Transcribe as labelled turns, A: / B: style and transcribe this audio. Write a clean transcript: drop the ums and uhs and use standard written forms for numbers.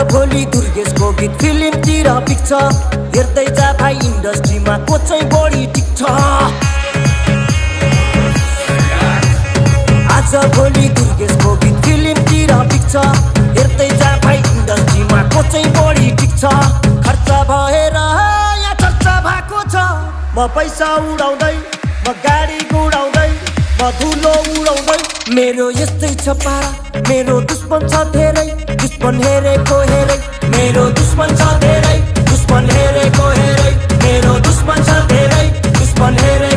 A: भोलि दुर्गेशको गीत फिल्मतिर पिक्छ हेर्दै जा भाइ इन्डस्ट्रीमा को चाहिँ बढी टिक्छ आज भोलि दुर्गेशको गीत फिल्मतिर पिक्छ हेर्दै जा भाइ इन्डस्ट्रीमा को चाहिँ बढी टिक्छ खर्च भएर यहाँ चर्चा भएको छ म पैसा उडाउँदै म गाडी गुडाउँदै म धुलो उडाउँदै मेरो यस्तै छ पारा मेरो दुश्मन छ धेरै दुश्मन हेरेको हेरै मेरो दुश्मन छ धेरै दुश्मन हेरेको हेरै मेरो दुश्मन छ धेरै दुश्मन हेरे